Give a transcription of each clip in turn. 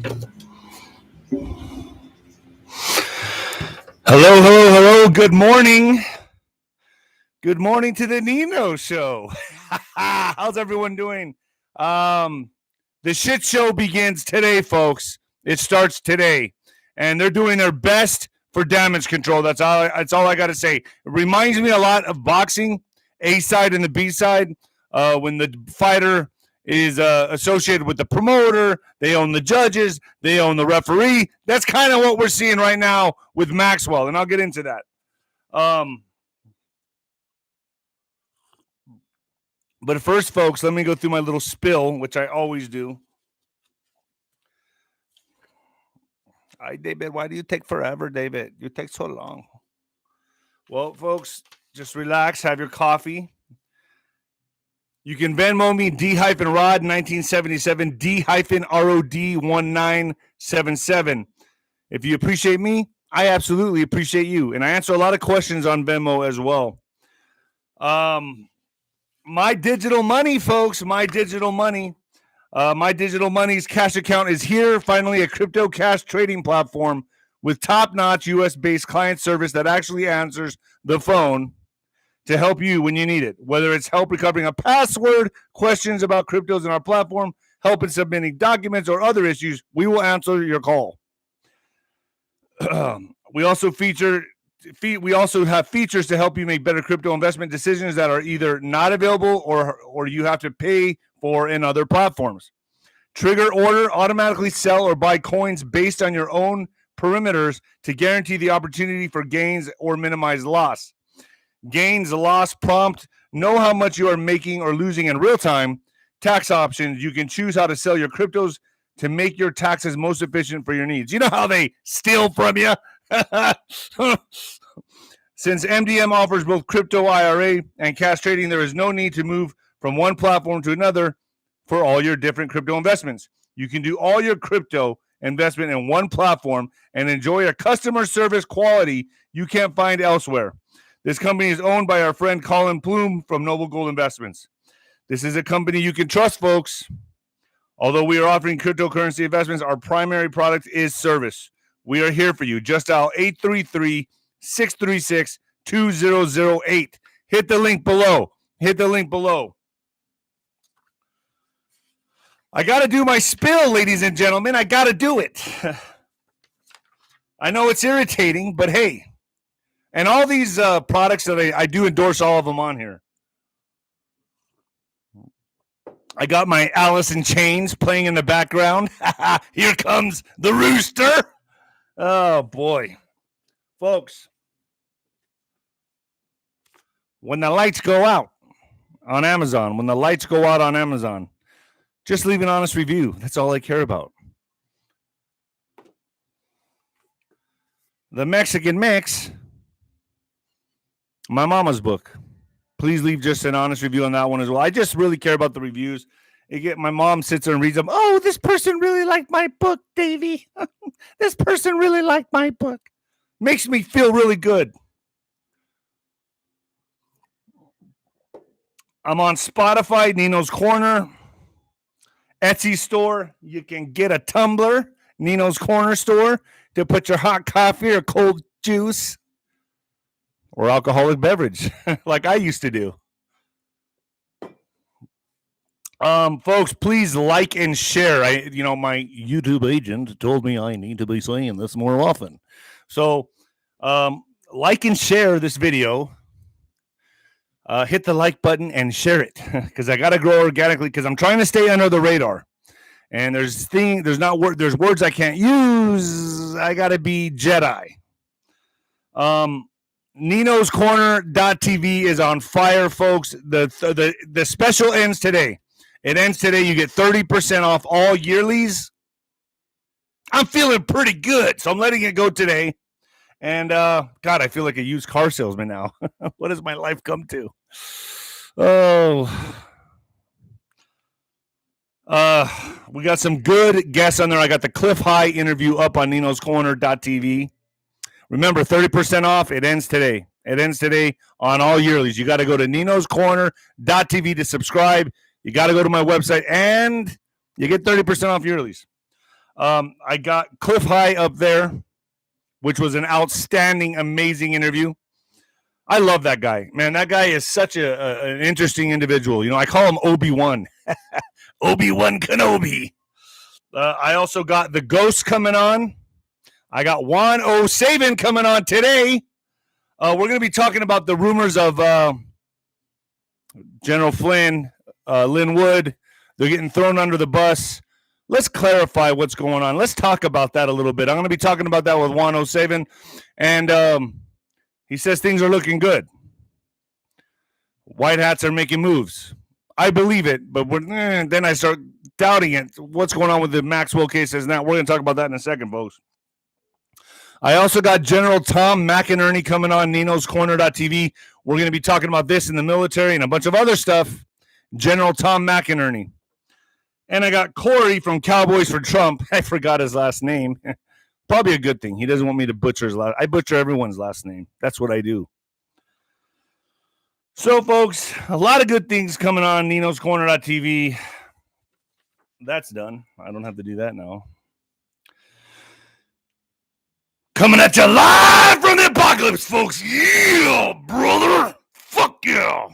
Hello, hello, hello. Good morning. Good morning to the Nino show. How's everyone doing? The shit show begins today, folks. It starts today. And they're doing their best for damage control. That's all I got to say. It reminds me a lot of boxing, A side and the B side. When the fighter is associated with the promoter, they own the judges, they own the referee. That's kind of what we're seeing right now with Maxwell, and I'll get into that. But first, folks, let me go through my little spill, which I always do. Hi, David. Why do you take forever, David? You take so long. Well, folks, just relax. Have your coffee. You can Venmo me D-Rod 1977, D-Rod 1977. If you appreciate me, I absolutely appreciate you. And I answer a lot of questions on Venmo as well. My digital money, folks, my digital money's cash account is here. Finally, a crypto cash trading platform with top-notch US-based client service that actually answers the phone to help you when you need it. Whether it's help recovering a password, questions about cryptos in our platform, help in submitting documents, or other issues, we will answer your call. We also have features to help you make better crypto investment decisions that are either not available or you have to pay for in other platforms. Trigger order, automatically sell or buy coins based on your own perimeters to guarantee the opportunity for gains or minimize loss. Gains, loss, prompt, know how much you are making or losing in real time. Tax options, you can choose how to sell your cryptos to make your taxes most efficient for your needs. You know how they steal from you? Since MDM offers both crypto IRA and cash trading, there is no need to move from one platform to another for all your different crypto investments. You can do all your crypto investment in one platform and enjoy a customer service quality you can't find elsewhere. This company is owned by our friend Colin Plume from Noble Gold Investments. This is a company you can trust, folks. Although we are offering cryptocurrency investments, our primary product is service. We are here for you. Just dial 833-636-2008. Hit the link below. I got to do my spill, ladies and gentlemen. I got to do it. I know it's irritating, but hey. And all these products that I do endorse all of them on here. I got my Alice in Chains playing in the background. Here comes the rooster. Oh, boy. Folks, when the lights go out on Amazon, just leave an honest review. That's all I care about. The Mexican Mix, my mama's book. Please leave just an honest review on that one as well. I just really care about the reviews. My mom sits there and reads them. Oh, this person really liked my book, Davey. This person really liked my book. Makes me feel really good. I'm on Spotify, Nino's Corner, Etsy store. You can get a tumbler, Nino's Corner store, to put your hot coffee or cold juice or alcoholic beverage like I used to do. Folks, please like and share. My YouTube agent told me I need to be saying this more often. So, like and share this video. Hit the like button and share it because I got to grow organically because I'm trying to stay under the radar. And there's words I can't use. I got to be Jedi. Nino's Corner.tv is on fire, folks. The special ends today. It ends today. You get 30% off all yearlies. I'm feeling pretty good, so I'm letting it go today. And, God, I feel like a used car salesman now. What has my life come to? Oh. We got some good guests on there. I got the Cliff High interview up on Nino's Corner.tv. Remember, 30% off. It ends today. It ends today on all yearlies. You got to go to Nino's Corner.tv to subscribe. You got to go to my website, and you get 30% off yearlies. I got Cliff High up there, which was an outstanding, amazing interview. I love that guy, man. That guy is such an interesting individual. You know, I call him Obi-Wan. Obi-Wan Kenobi. I also got the Ghost coming on. I got Juan O. Saban coming on today. We're going to be talking about the rumors of General Flynn, Lynn Wood. They're getting thrown under the bus. Let's clarify what's going on. Let's talk about that a little bit. I'm going to be talking about that with Juan O. Saban. And he says things are looking good. White hats are making moves. I believe it, but then I start doubting it. What's going on with the Maxwell case is now. We're going to talk about that in a second, folks. I also got General Tom McInerney coming on Nino's Corner.tv. We're going to be talking about this in the military and a bunch of other stuff. General Tom McInerney. And I got Corey from Cowboys for Trump. I forgot his last name. Probably a good thing. He doesn't want me to butcher his last. I butcher everyone's last name. That's what I do. So, folks, a lot of good things coming on Nino's Corner.tv. That's done. I don't have to do that now. Coming at you live from the apocalypse, folks. Yeah, brother. Fuck yeah.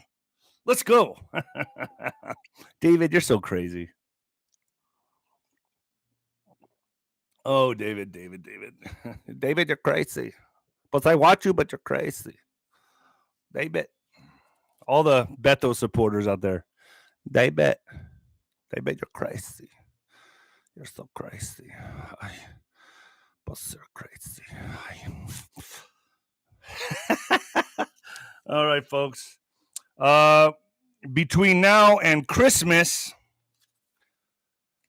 Let's go. David, you're so crazy. Oh, David. David, you're crazy. But I watch you, but you're crazy. David. All the Beto supporters out there. David, you're crazy. You're so crazy. But you're crazy. All right, folks. Between now and Christmas,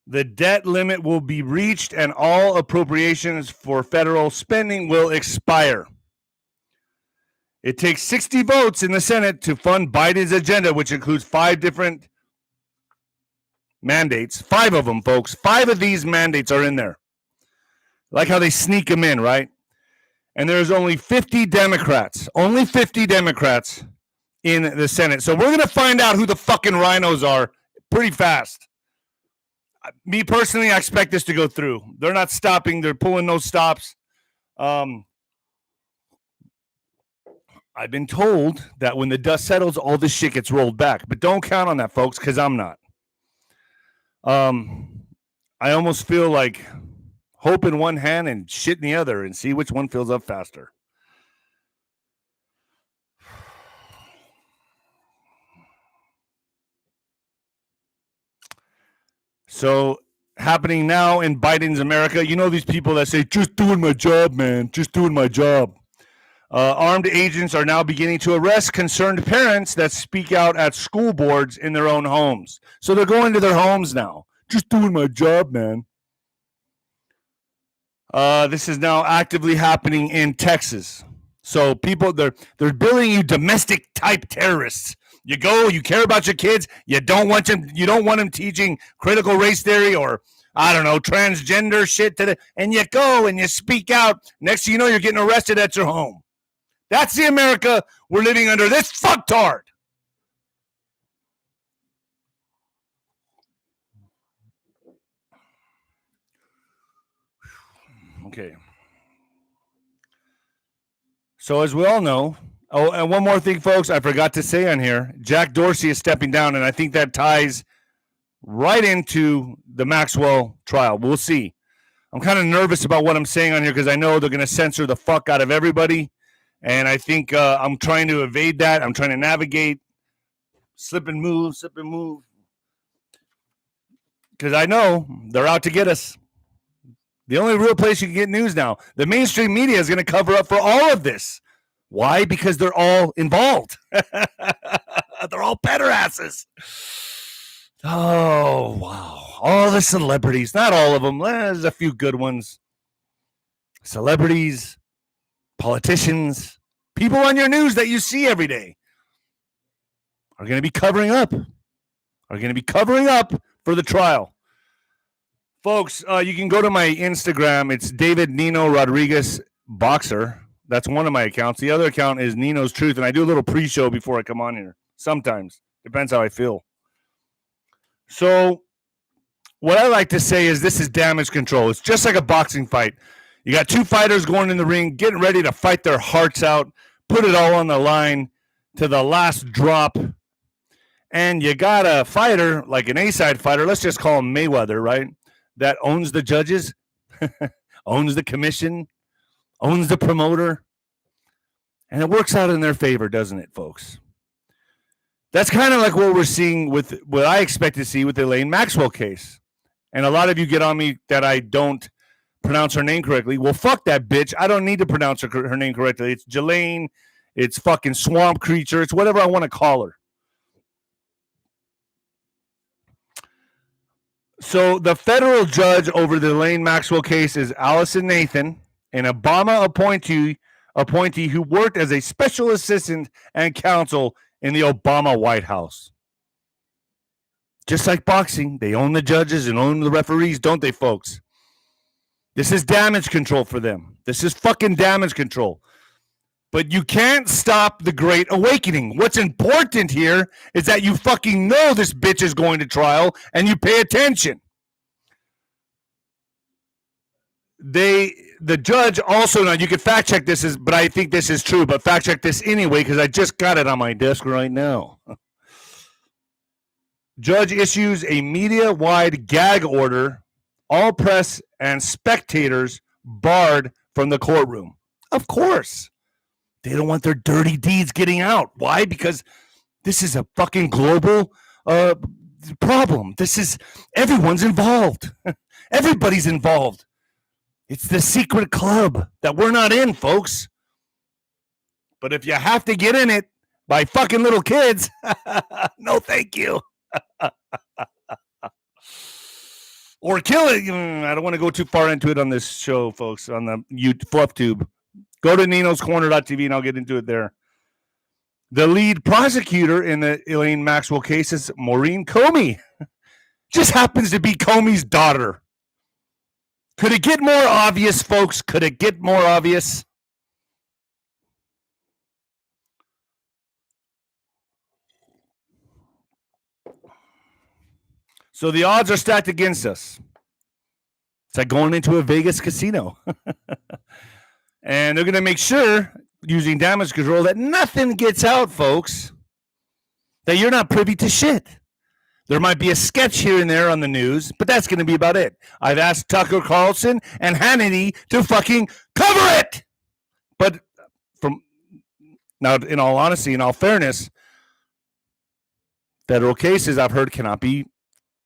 the debt limit will be reached and all appropriations for federal spending will expire. It takes 60 votes in the Senate to fund Biden's agenda, which includes 5 different mandates. 5 of them, folks. 5 of these mandates are in there. Like how they sneak them in, right? And there's only 50 Democrats. Only 50 Democrats in the Senate. So we're going to find out who the fucking rhinos are pretty fast. Me personally, I expect this to go through. They're not stopping. They're pulling no stops. I've been told that when the dust settles, all this shit gets rolled back. But don't count on that, folks, because I'm not. I almost feel like hope in one hand and shit in the other and see which one fills up faster. So, happening now in Biden's America, you know these people that say, just doing my job, man, just doing my job. Armed agents are now beginning to arrest concerned parents that speak out at school boards in their own homes. So they're going to their homes now. Just doing my job, man. This is now actively happening in Texas. So people, they're billing you domestic type terrorists. You go, you care about your kids. You don't want them teaching critical race theory or I don't know, transgender shit and you go and you speak out. Next thing you know, you're getting arrested at your home. That's the America we're living under. This fucktard. Okay. So as we all know, and one more thing, folks, I forgot to say on here, Jack Dorsey is stepping down, and I think that ties right into the Maxwell trial. We'll see. I'm kind of nervous about what I'm saying on here because I know they're going to censor the fuck out of everybody. And I think I'm trying to evade that. I'm trying to navigate, slip and move. Because I know they're out to get us. The only real place you can get news now. The mainstream media is going to cover up for all of this. Why? Because they're all involved. They're all pederasses. Oh, wow. All the celebrities. Not all of them. There's a few good ones. Celebrities. Politicians, people on your news that you see every day are going to be covering up for the trial. Folks, you can go to my Instagram. It's David Nino Rodriguez Boxer. That's one of my accounts. The other account is Nino's Truth, and I do a little pre-show before I come on here. Sometimes. Depends how I feel. So what I like to say is this is damage control. It's just like a boxing fight. You got two fighters going in the ring, getting ready to fight their hearts out, put it all on the line to the last drop. And you got a fighter, like an A-side fighter, let's just call him Mayweather, right? That owns the judges, owns the commission, owns the promoter. And it works out in their favor, doesn't it, folks? That's kind of like what we're seeing with what I expect to see with the Elaine Maxwell case. And a lot of you get on me that I don't pronounce her name correctly. Well, fuck that bitch. I don't need to pronounce her name correctly. It's Jelaine. It's fucking swamp creature. It's whatever I want to call her. So the federal judge over the Elaine Maxwell case is Allison Nathan, an Obama appointee who worked as a special assistant and counsel in the Obama White House. Just like boxing, they own the judges and own the referees, don't they, folks? This is damage control for them. This is fucking damage control. But you can't stop the Great Awakening. What's important here is that you fucking know this bitch is going to trial and you pay attention. The judge also, now you can fact check this, but I think this is true, but fact check this anyway because I just got it on my desk right now. Judge issues a media-wide gag order, all press and spectators barred from the courtroom. Of course. They don't want their dirty deeds getting out. Why? Because this is a fucking global problem. Everyone's involved. Everybody's involved. It's the secret club that we're not in, folks. But if you have to get in it by fucking little kids, no thank you. Or kill it. I don't want to go too far into it on this show, folks, on the Fluff Tube. Go to ninoscorner.tv and I'll get into it there. The lead prosecutor in the Elaine Maxwell case is Maureen Comey. Just happens to be Comey's daughter. Could it get more obvious, folks? Could it get more obvious? So the odds are stacked against us. It's like going into a Vegas casino. And they're going to make sure, using damage control, that nothing gets out, folks. That you're not privy to shit. There might be a sketch here and there on the news, but that's going to be about it. I've asked Tucker Carlson and Hannity to fucking cover it. But now, in all honesty, in all fairness, federal cases I've heard cannot be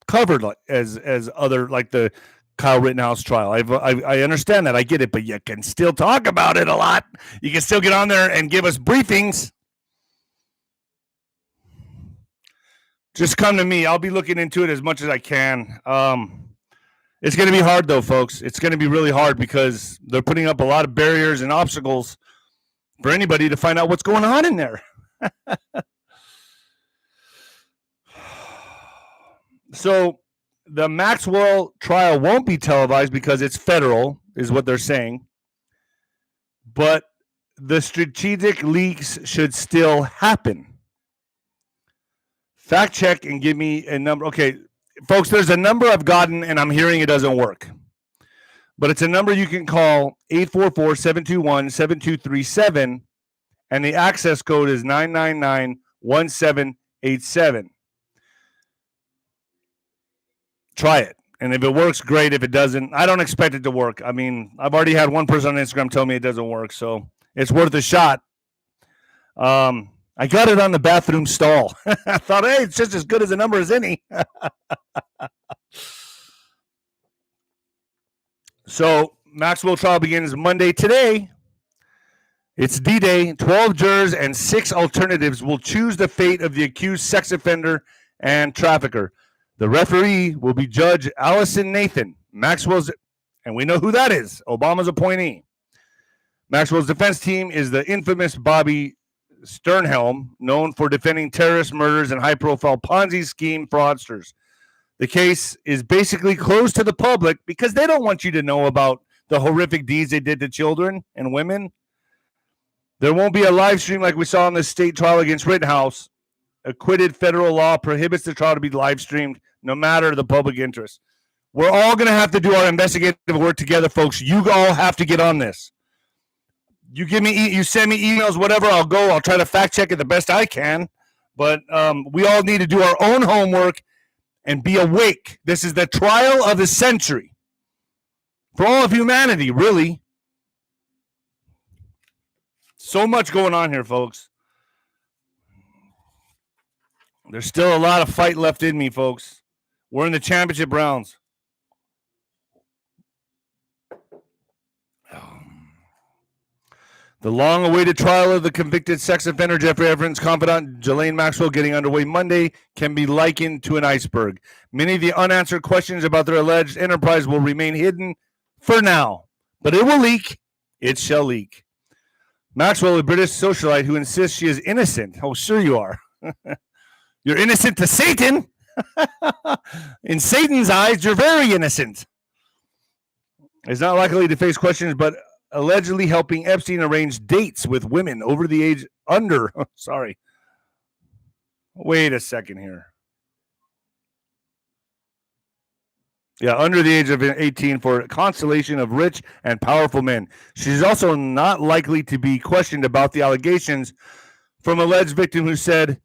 covered as other, like the Kyle Rittenhouse trial. I understand that. I get it, but you can still talk about it a lot. You can still get on there and give us briefings. Just come to me. I'll be looking into it as much as I can. It's going to be hard, though, folks. It's going to be really hard because they're putting up a lot of barriers and obstacles for anybody to find out what's going on in there. So the Maxwell trial won't be televised because it's federal, is what they're saying. But the strategic leaks should still happen. Fact check and give me a number. Okay, folks, there's a number I've gotten and I'm hearing it doesn't work. But it's a number you can call 844-721-7237 and the access code is 999-1787. Try it. And if it works, great. If it doesn't, I don't expect it to work. I mean, I've already had one person on Instagram tell me it doesn't work, so it's worth a shot. I got it on the bathroom stall. I thought, hey, it's just as good as a number as any. So, Maxwell trial begins Monday today. It's D-Day. 12 jurors and 6 alternatives will choose the fate of the accused sex offender and trafficker. The referee will be Judge Allison Nathan, Maxwell's, and we know who that is, Obama's appointee. Maxwell's defense team is the infamous Bobby Sternhelm, known for defending terrorist murders and high-profile Ponzi scheme fraudsters. The case is basically closed to the public because they don't want you to know about the horrific deeds they did to children and women. There won't be a live stream like we saw in the state trial against Rittenhouse. Acquitted federal law prohibits the trial to be live streamed no matter the public interest. We're all going to have to do our investigative work together, folks. You all have to get on this. You send me emails, whatever, I'll go. I'll try to fact check it the best I can. But we all need to do our own homework and be awake. This is the trial of the century for all of humanity, really. So much going on here, folks. There's still a lot of fight left in me, folks. We're in the championship rounds. The long-awaited trial of the convicted sex offender Jeffrey Everett's confidant Ghislaine Maxwell getting underway Monday can be likened to an iceberg. Many of the unanswered questions about their alleged enterprise will remain hidden for now, but it will leak. It shall leak. Maxwell, a British socialite who insists she is innocent. Oh, sure you are. You're innocent to Satan. In Satan's eyes, you're very innocent. Is not likely to face questions, but allegedly helping Epstein arrange dates with women over the age under. Sorry. Wait a second here. Yeah, under the age of 18 for a constellation of rich and powerful men. She's also not likely to be questioned about the allegations from alleged victim who said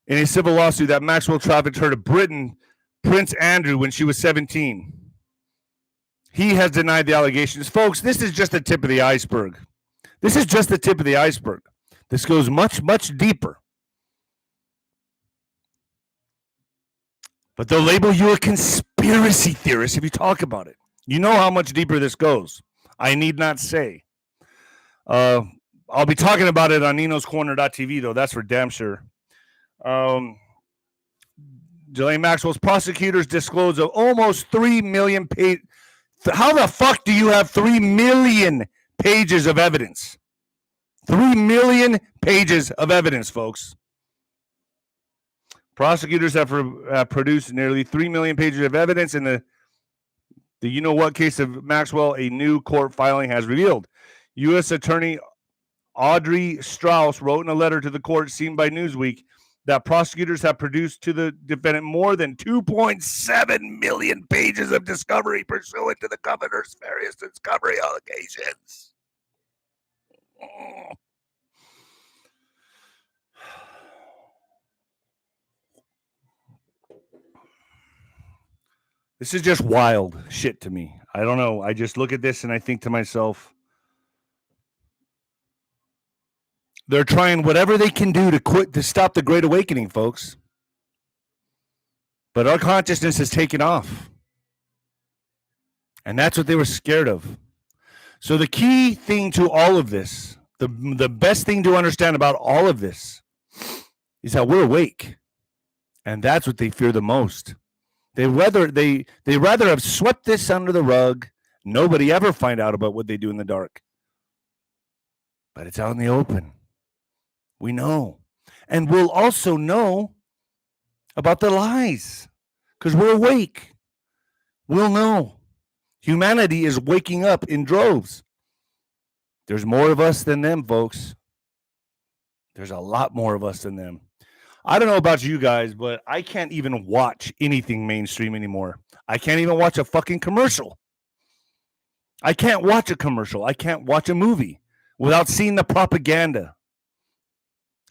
in a civil lawsuit that Maxwell trafficked her to Britain, Prince Andrew, when she was 17. He has denied the allegations. Folks, this is just the tip of the iceberg. This is just the tip of the iceberg. This goes much, much deeper. But they'll label you a conspiracy theorist if you talk about it. You know how much deeper this goes. I need not say. I'll be talking about it on ninoscorner.tv, though. That's for damn sure. Ghislaine Maxwell's prosecutors disclosed of almost 3 million pages. How the fuck do you have 3 million pages of evidence? 3 million pages of evidence, folks. Prosecutors have produced nearly 3 million pages of evidence in the you-know-what case of Maxwell, a new court filing has revealed. U.S. Attorney Audrey Strauss wrote in a letter to the court seen by Newsweek that prosecutors have produced to the defendant more than 2.7 million pages of discovery pursuant to the governor's various discovery allegations. This is just wild shit to me. I don't know. I just look at this and I think to myself, they're trying whatever they can do to stop the Great Awakening, folks. But our consciousness has taken off. And that's what they were scared of. So the key thing to all of this, the best thing to understand about all of this is that we're awake. And that's what they fear the most. They rather have swept this under the rug. Nobody ever find out about what they do in the dark. But it's out in the open. We know. And we'll also know about the lies because we're awake. We'll know. Humanity is waking up in droves. There's more of us than them, folks. There's a lot more of us than them. I don't know about you guys, but I can't even watch anything mainstream anymore. I can't even watch a fucking commercial. I can't watch a commercial. I can't watch a movie without seeing the propaganda.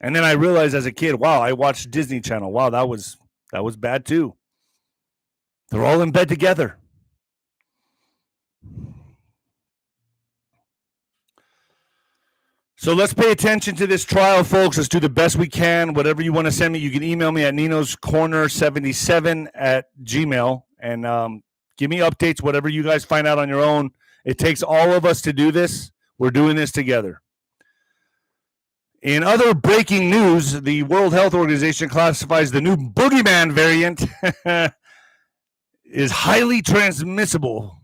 And then I realized as a kid, wow, I watched Disney Channel. Wow, that was bad too. They're all in bed together. So let's pay attention to this trial, folks. Let's do the best we can. Whatever you want to send me, you can email me at ninoscorner77@gmail and give me updates, whatever you guys find out on your own. It takes all of us to do this. We're doing this together. In other breaking news, the World Health Organization classifies the new boogeyman variant is highly transmissible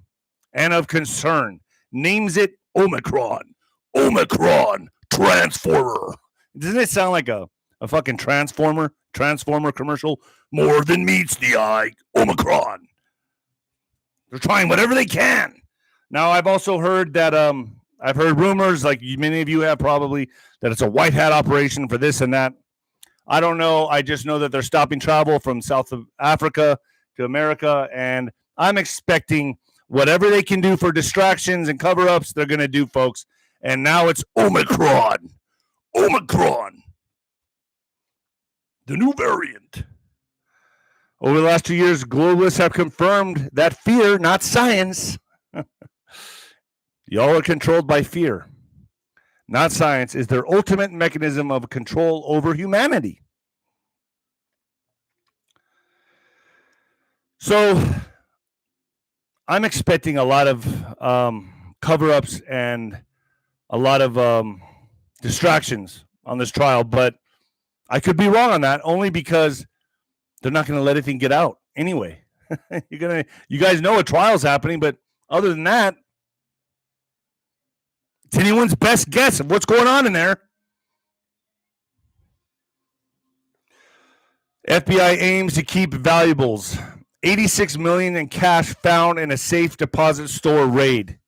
and of concern. Names it Omicron. Omicron Transformer. Doesn't it sound like a fucking Transformer commercial? More than meets the eye. Omicron. They're trying whatever they can. Now, I've also heard that I've heard rumors, like many of you have probably, that it's a white hat operation for this and that. I don't know. I just know that they're stopping travel from South Africa to America, and I'm expecting whatever they can do for distractions and cover-ups, they're going to do, folks. And now it's Omicron. Omicron. The new variant. Over the last 2 years, globalists have confirmed that fear, not science. Y'all are controlled by fear, not science, is their ultimate mechanism of control over humanity. So I'm expecting a lot of cover-ups and a lot of distractions on this trial, but I could be wrong on that only because they're not going to let anything get out anyway. You guys know a trial's happening, but other than that, it's anyone's best guess of what's going on in there. FBI aims to keep valuables. $86 million in cash found in a safe deposit store raid.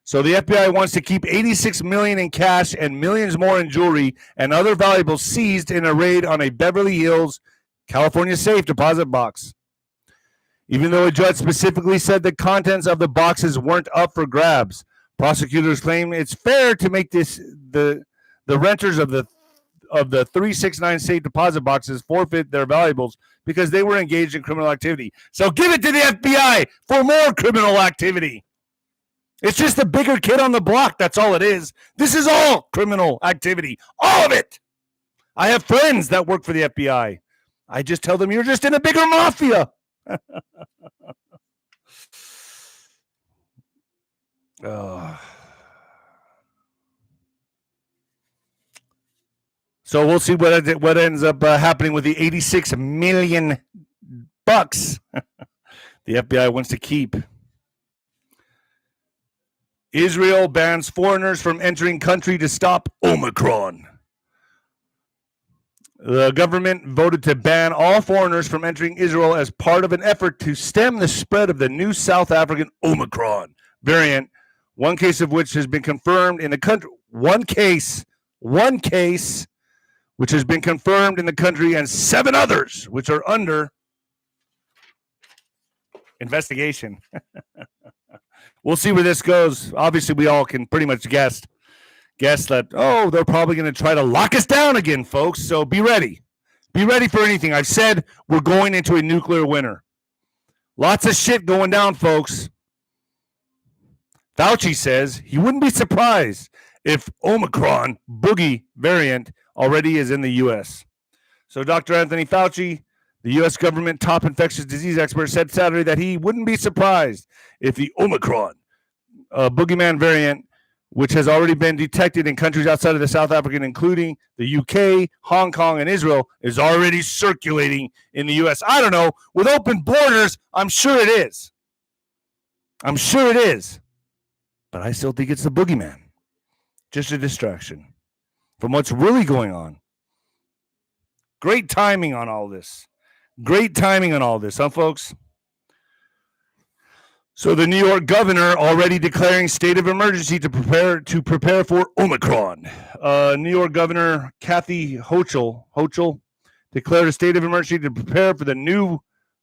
So the FBI wants to keep $86 million in cash and millions more in jewelry and other valuables seized in a raid on a Beverly Hills, California safe deposit box. Even though a judge specifically said the contents of the boxes weren't up for grabs, prosecutors claim it's fair to make this the renters of the 369 safe deposit boxes forfeit their valuables because they were engaged in criminal activity. So give it to the FBI for more criminal activity. It's just a bigger kid on the block. That's all it is. This is all criminal activity. All of it. I have friends that work for the FBI. I just tell them you're just in a bigger mafia. So we'll see what ends up happening with the $86 million the FBI wants to keep. Israel bans foreigners from entering country to stop Omicron. The government voted to ban all foreigners from entering Israel as part of an effort to stem the spread of the new South African Omicron variant, one case of which has been confirmed in the country. One case which has been confirmed in the country, and 7 others which are under investigation. We'll see where this goes. Obviously, we all can pretty much guess that, they're probably going to try to lock us down again, folks. So be ready. Be ready for anything. I've said we're going into a nuclear winter. Lots of shit going down, folks. Fauci says he wouldn't be surprised if Omicron boogie variant already is in the U.S. So Dr. Anthony Fauci, the U.S. government top infectious disease expert, said Saturday that he wouldn't be surprised if the Omicron boogeyman variant, which has already been detected in countries outside of the South African, including the UK, Hong Kong, and Israel, is already circulating in the U.S. I don't know. With open borders, I'm sure it is. But I still think it's the boogeyman. Just a distraction from what's really going on. Great timing on all this. Huh, folks? So the New York governor already declaring state of emergency to prepare for Omicron. New York Governor Kathy Hochul declared a state of emergency to prepare for the new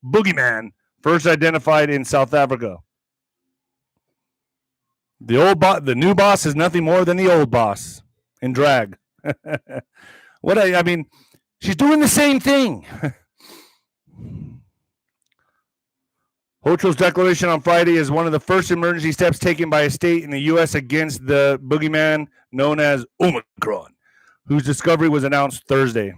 boogeyman first identified in South Africa. The new boss is nothing more than the old boss in drag. I mean, she's doing the same thing. Hochul's declaration on Friday is one of the first emergency steps taken by a state in the U.S. against the boogeyman known as Omicron, whose discovery was announced Thursday.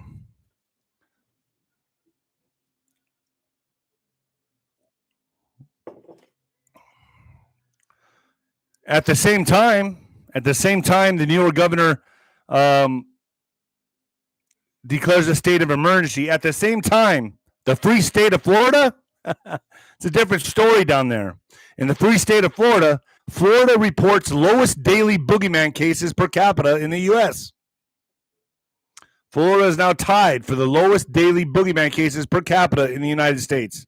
At the same time, the New York governor declares a state of emergency. At the same time, the free state of Florida, it's a different story down there. In the free state of Florida, Florida reports lowest daily boogeyman cases per capita in the U.S. Florida is now tied for the lowest daily boogeyman cases per capita in the United States.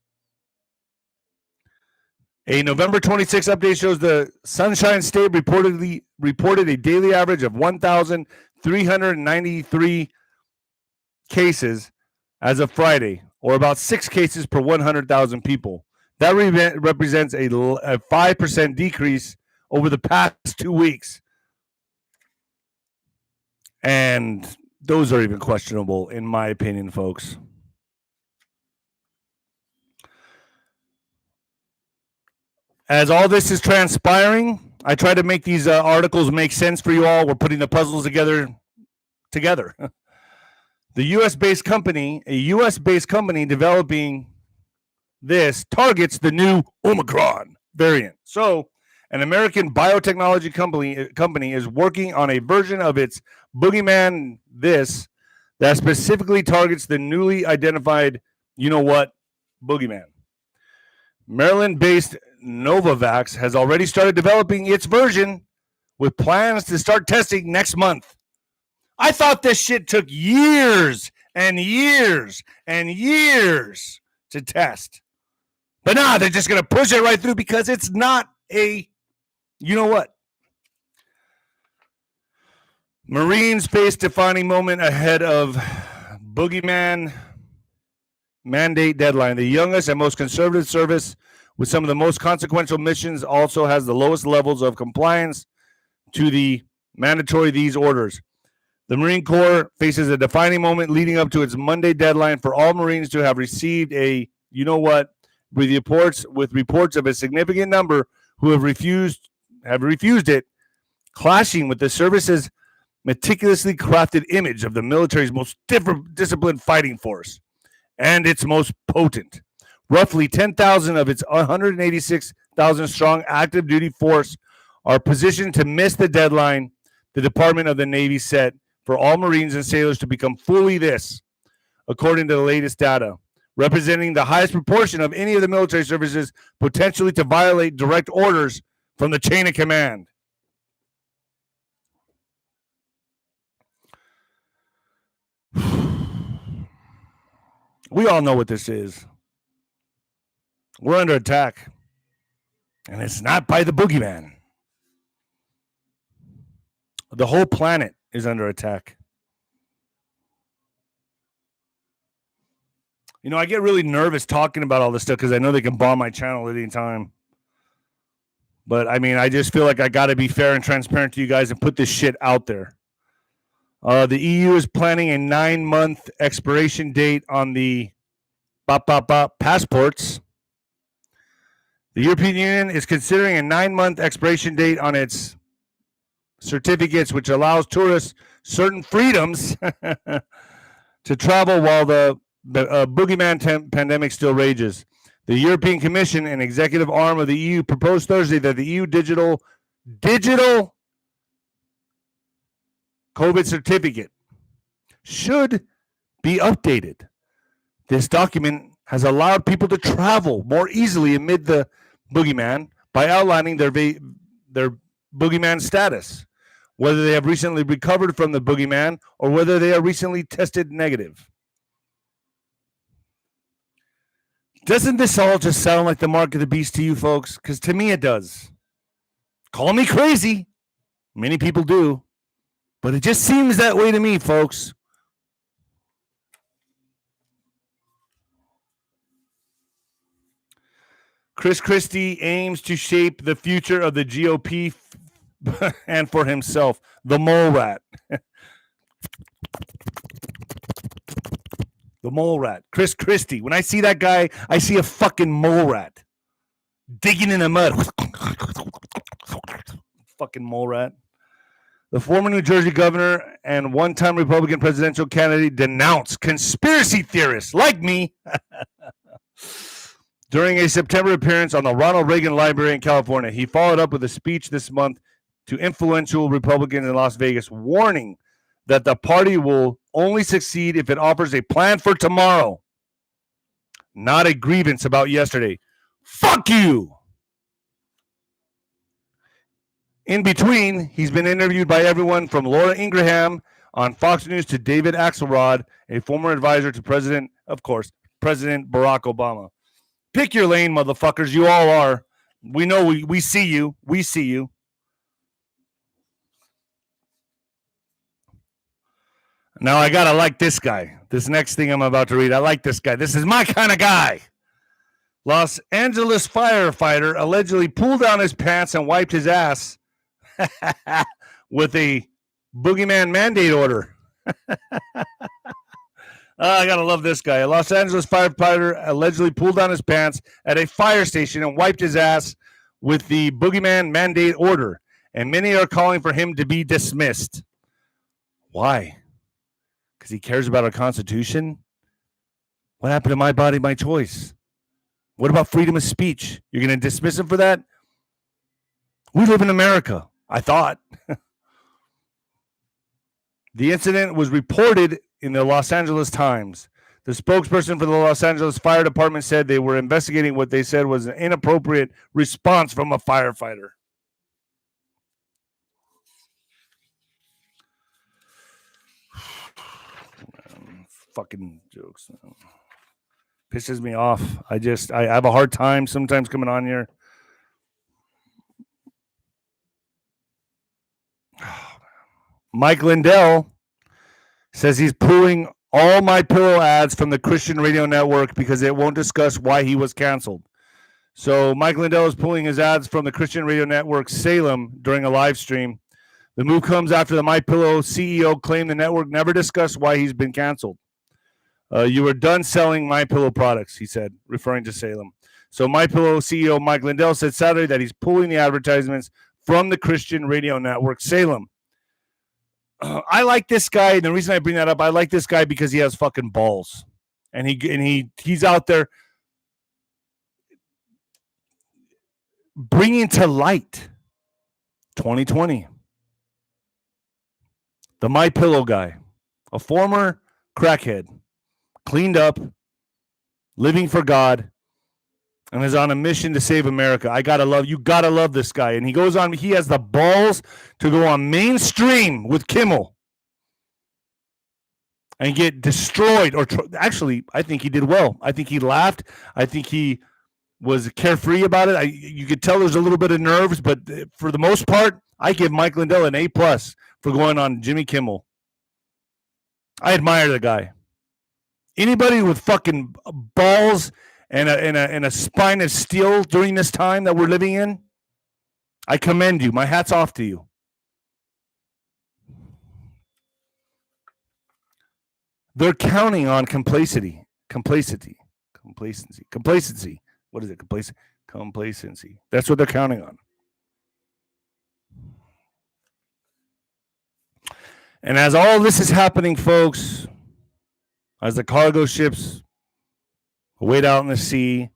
A November 26 update shows the Sunshine State reported a daily average of 1,393 cases as of Friday, or about 6 cases per 100,000 people. That represents a 5% decrease over the past 2 weeks. And those are even questionable, in my opinion, folks. As all this is transpiring, I try to make these articles make sense for you all. We're putting the puzzles together. The U.S.-based company, a U.S.-based company developing this, targets the new Omicron variant. So, an American biotechnology company is working on a version of its boogeyman that specifically targets the newly identified, boogeyman. Maryland-based Novavax has already started developing its version with plans to start testing next month. I thought this shit took years and years and years to test. But nah, they're just going to push it right through because it's not a, Marines face defining moment ahead of boogeyman mandate deadline. The youngest and most conservative service with some of the most consequential missions also has the lowest levels of compliance to the mandatory these orders. The Marine Corps faces a defining moment leading up to its Monday deadline for all Marines to have received a, with reports of a significant number who have refused it, clashing with the service's meticulously crafted image of the military's most disciplined fighting force and its most potent. Roughly 10,000 of its 186,000 strong active duty force are positioned to miss the deadline the Department of the Navy set for all Marines and sailors to become fully this, according to the latest data, representing the highest proportion of any of the military services potentially to violate direct orders from the chain of command. We all know what this is. We're under attack. And it's not by the boogeyman. The whole planet is under attack. I get really nervous talking about all this stuff because I know they can bomb my channel at any time. But, I just feel like I got to be fair and transparent to you guys and put this shit out there. The EU is planning a 9-month expiration date on the passports. The European Union is considering a 9-month expiration date on its certificates, which allows tourists certain freedoms to travel while the boogeyman pandemic still rages. The European Commission, an executive arm of the EU, proposed Thursday that the EU digital COVID certificate should be updated. This document has allowed people to travel more easily amid the boogeyman by outlining their boogeyman status, whether they have recently recovered from the boogeyman or whether they are recently tested negative. Doesn't this all just sound like the mark of the beast to you folks? Because to me it does. Call me crazy. Many people do. But it just seems that way to me, folks. Chris Christie aims to shape the future of the GOP and for himself, the mole rat. The mole rat. Chris Christie. When I see that guy, I see a fucking mole rat digging in the mud. Fucking mole rat. The former New Jersey governor and one-time Republican presidential candidate denounced conspiracy theorists like me during a September appearance on the Ronald Reagan Library in California. He followed up with a speech this month to influential Republicans in Las Vegas, warning that the party will only succeed if it offers a plan for tomorrow, not a grievance about yesterday. Fuck you! In between, he's been interviewed by everyone from Laura Ingraham on Fox News to David Axelrod, a former advisor to President Barack Obama. Pick your lane, motherfuckers. You all are. We know we see you. We see you. Now I gotta like this guy. This next thing I'm about to read, I like this guy. This is my kind of guy. Los Angeles firefighter allegedly pulled down his pants and wiped his ass with a boogeyman mandate order. I gotta love this guy. A Los Angeles firefighter allegedly pulled down his pants at a fire station and wiped his ass with the boogeyman mandate order. And many are calling for him to be dismissed. Why? Because he cares about our Constitution? What happened to my body, my choice? What about freedom of speech? You're going to dismiss him for that? We live in America, I thought. The incident was reported in the Los Angeles Times. The spokesperson for the Los Angeles Fire Department said they were investigating what they said was an inappropriate response from a firefighter. Fucking jokes. Pisses me off. I have a hard time sometimes coming on here. Mike Lindell says he's pulling all My Pillow ads from the Christian radio network because it won't discuss why he was canceled. So Mike Lindell is pulling his ads from the Christian radio network Salem during a live stream. The move comes after the My Pillow CEO claimed the network never discussed why he's been canceled. You were done selling My Pillow products, he said, referring to Salem. So My Pillow CEO Mike Lindell said Saturday that he's pulling the advertisements from the Christian radio network Salem. I like this guy, and the reason I bring that up, I like this guy because he has fucking balls, and he's out there bringing to light 2020. The My Pillow guy, a former crackhead, cleaned up, living for God, and is on a mission to save America. You gotta love this guy. And he goes on, he has the balls to go on mainstream with Kimmel and get destroyed. Actually, I think he did well. I think he laughed. I think he was carefree about it. You could tell there's a little bit of nerves, but for the most part, I give Mike Lindell an A+ for going on Jimmy Kimmel. I admire the guy. Anybody with fucking balls and a spine of steel during this time that we're living in, I commend you. My hat's off to you. They're counting on complacency. What is it? Complacency. That's what they're counting on. And as all this is happening, folks, as the cargo ships wait out in the sea,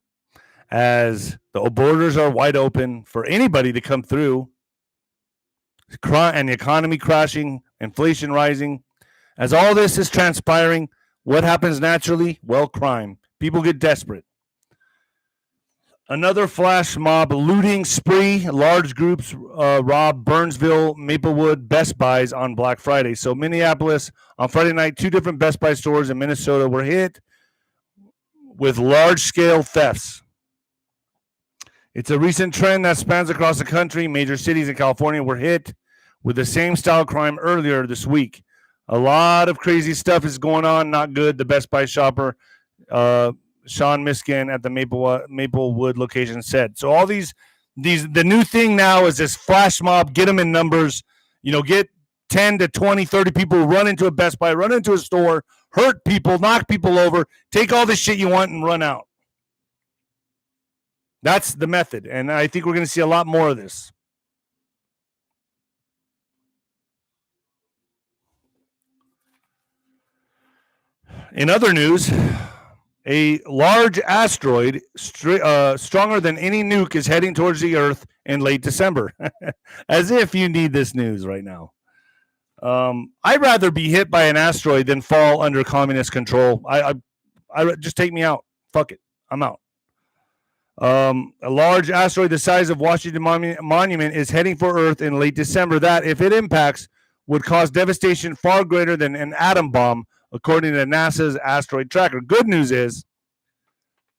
as the borders are wide open for anybody to come through, and the economy crashing, inflation rising, as all this is transpiring, what happens naturally? Well, crime. People get desperate. Another flash mob looting spree. Large groups robbed Burnsville, Maplewood, Best Buys on Black Friday. So Minneapolis, on Friday night, 2 different Best Buy stores in Minnesota were hit with large-scale thefts. It's a recent trend that spans across the country. Major cities in California were hit with the same style crime earlier this week. A lot of crazy stuff is going on. Not good. The Best Buy shopper, Sean Miskin at the Maplewood location said. So all these, the new thing now is this flash mob, get them in numbers, get 10 to 20, 30 people, run into a Best Buy, run into a store, hurt people, knock people over, take all the shit you want and run out. That's the method. And I think we're going to see a lot more of this. In other news, a large asteroid, stronger than any nuke, is heading towards the Earth in late December. As if you need this news right now. I'd rather be hit by an asteroid than fall under communist control. I just take me out. Fuck it. I'm out. A large asteroid the size of Washington Monument is heading for Earth in late December that, if it impacts, would cause devastation far greater than an atom bomb, according to NASA's asteroid tracker. Good news is,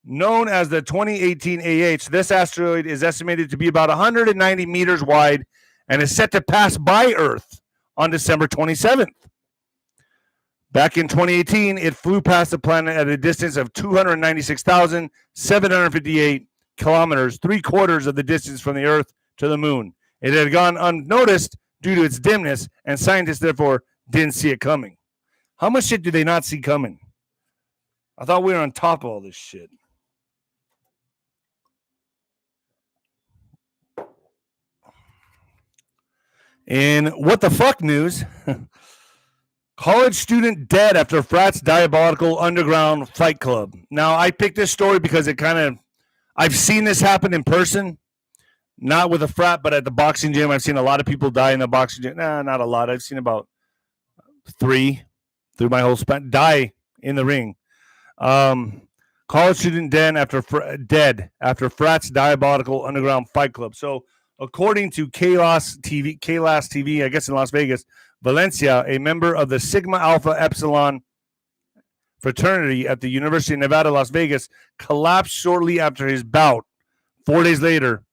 known as the 2018 AH, this asteroid is estimated to be about 190 meters wide and is set to pass by Earth on December 27th. Back in 2018, it flew past the planet at a distance of 296,758 kilometers, 3/4 of the distance from the Earth to the moon. It had gone unnoticed due to its dimness, and scientists therefore didn't see it coming. How much shit do they not see coming? I thought we were on top of all this shit. In what the fuck news, college student dead after frat's diabolical underground fight club. Now, I picked this story because I've seen this happen in person, not with a frat, but at the boxing gym. I've seen a lot of people die in the boxing gym. Nah, not a lot. I've seen about 3 through my whole span die in the ring. College student dead after frat's diabolical underground fight club. So, according to KLAS TV, I guess in Las Vegas, Valencia, a member of the Sigma Alpha Epsilon fraternity at the University of Nevada, Las Vegas, collapsed shortly after his bout. 4 days later,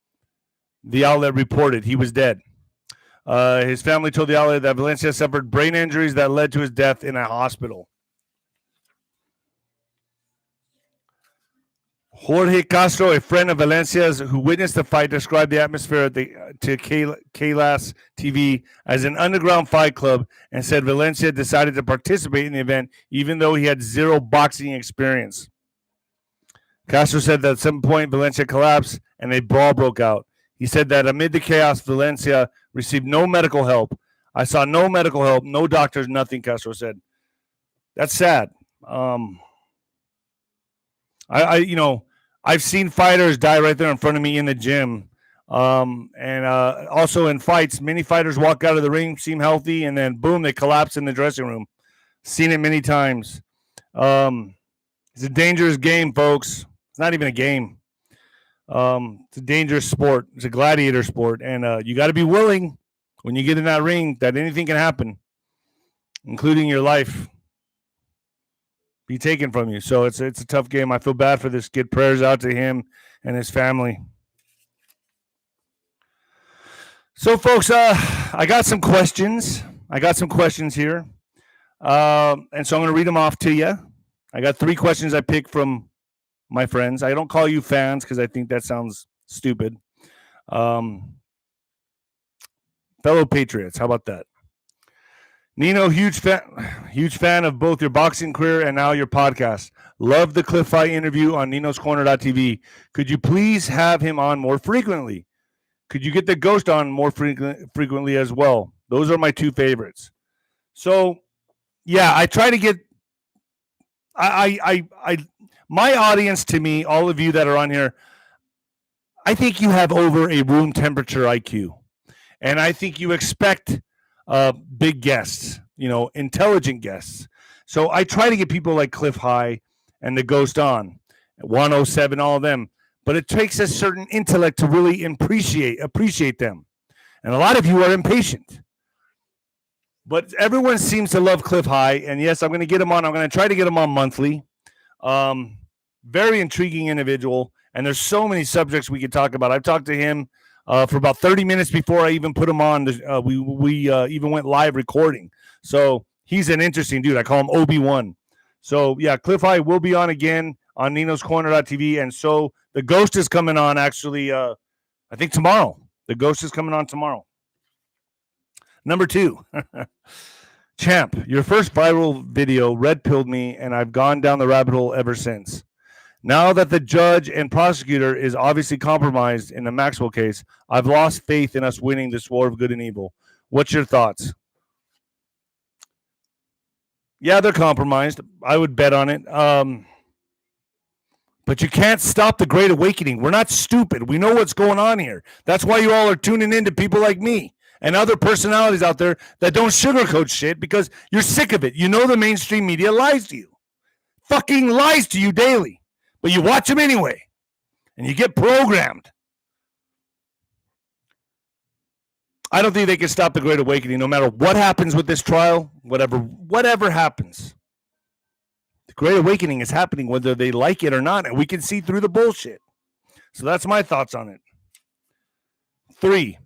the outlet reported he was dead. His family told the outlet that Valencia suffered brain injuries that led to his death in a hospital. Jorge Castro, a friend of Valencia's who witnessed the fight, described the atmosphere to KLAS TV as an underground fight club and said Valencia decided to participate in the event even though he had zero boxing experience. Castro said that at some point Valencia collapsed and a brawl broke out. He said that amid the chaos, Valencia received no medical help. I saw no medical help, no doctors, nothing, Castro said. That's sad. I've seen fighters die right there in front of me in the gym. And also in fights, many fighters walk out of the ring, seem healthy, and then boom, they collapse in the dressing room. Seen it many times. It's a dangerous game, folks. It's not even a game. It's a dangerous sport. It's a gladiator sport. And you got to be willing when you get in that ring that anything can happen, including your life, be taken from you. So it's a tough game. I feel bad for this kid. Prayers out to him and his family. So, folks, I got some questions. Here. And so I'm going to read them off to you. I got 3 questions I picked from my friends. I don't call you fans because I think that sounds stupid. Fellow Patriots, how about that? Nino, huge fan of both your boxing career and now your podcast. Love the Cliff Fight interview on ninoscorner.tv. Could you please have him on more frequently? Could you get the Ghost on more frequently as well? Those are my 2 favorites. So, yeah, I try to get my audience, to me, all of you that are on here, I think you have over a room temperature IQ. And I think you expect big guests, intelligent guests. So I try to get people like Cliff High and the Ghost on, 107, all of them. But it takes a certain intellect to really appreciate them. And a lot of you are impatient. But everyone seems to love Cliff High. And yes, I'm going to get him on. I'm going to try to get him on monthly. Very intriguing individual. And there's so many subjects we could talk about. I've talked to him for about 30 minutes before I even put him on. We even went live recording. So he's an interesting dude. I call him Obi-Wan. So, yeah, Cliff High will be on again on ninoscorner.tv. And so the Ghost is coming on actually, I think tomorrow. The Ghost is coming on tomorrow. Number 2, Champ, your first viral video red-pilled me, and I've gone down the rabbit hole ever since. Now that the judge and prosecutor is obviously compromised in the Maxwell case, I've lost faith in us winning this war of good and evil. What's your thoughts? Yeah, they're compromised. I would bet on it. But you can't stop the Great Awakening. We're not stupid. We know what's going on here. That's why you all are tuning in to people like me and other personalities out there that don't sugarcoat shit because you're sick of it. You know the mainstream media lies to you. Fucking lies to you daily. But you watch them anyway. And you get programmed. I don't think they can stop the Great Awakening no matter what happens with this trial, whatever happens. The Great Awakening is happening whether they like it or not, and we can see through the bullshit. So that's my thoughts on it. 3,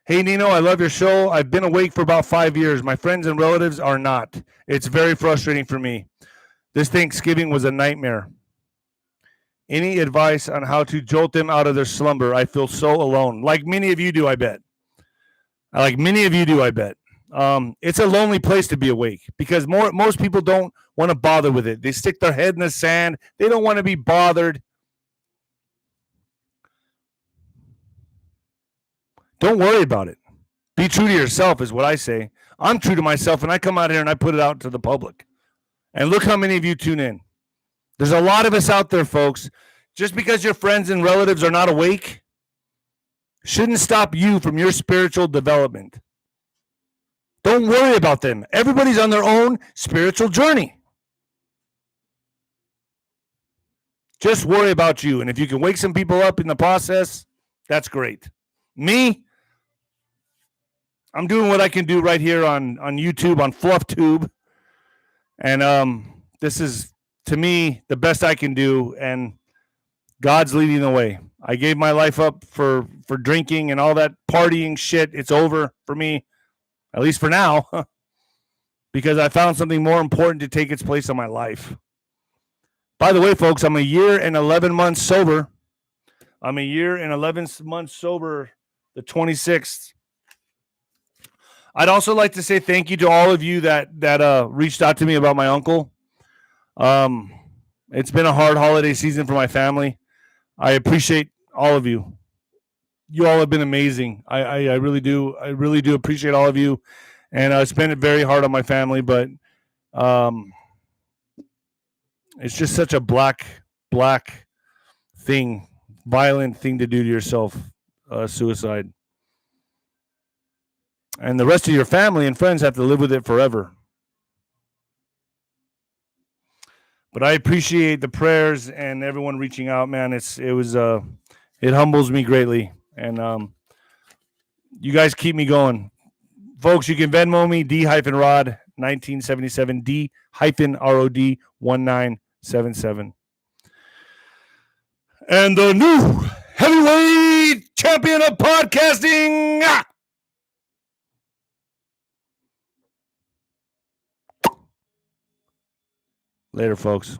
Hey, Nino, I love your show. I've been awake for about 5 years. My friends and relatives are not. It's very frustrating for me. This Thanksgiving was a nightmare. Any advice on how to jolt them out of their slumber? I feel so alone. Like many of you do, I bet. It's a lonely place to be awake because most people don't want to bother with it. They stick their head in the sand. They don't want to be bothered. Don't worry about it. Be true to yourself is what I say. I'm true to myself, and I come out here and I put it out to the public. And look how many of you tune in. There's a lot of us out there, folks. Just because your friends and relatives are not awake shouldn't stop you from your spiritual development. Don't worry about them. Everybody's on their own spiritual journey. Just worry about you. And if you can wake some people up in the process, that's great. Me, I'm doing what I can do right here on YouTube, on FluffTube. And this is, to me, the best I can do. And God's leading the way. I gave my life up for drinking and all that partying shit. It's over for me, at least for now, because I found something more important to take its place in my life. By the way, folks, I'm a year and 11 months sober. I'm a year and 11 months sober, the 26th. I'd also like to say thank you to all of you that reached out to me about my uncle. It's been a hard holiday season for my family. I appreciate all of you. You all have been amazing. I really do. I really do appreciate all of you. And I spent it very hard on my family, but it's just such a black thing, violent thing to do to yourself, suicide. And the rest of your family and friends have to live with it forever. But I appreciate the prayers and everyone reaching out, man. It humbles me greatly. And you guys keep me going. Folks, you can Venmo me, D-Rod 1977, D-ROD 1977. And the new heavyweight champion of podcasting. Later, folks.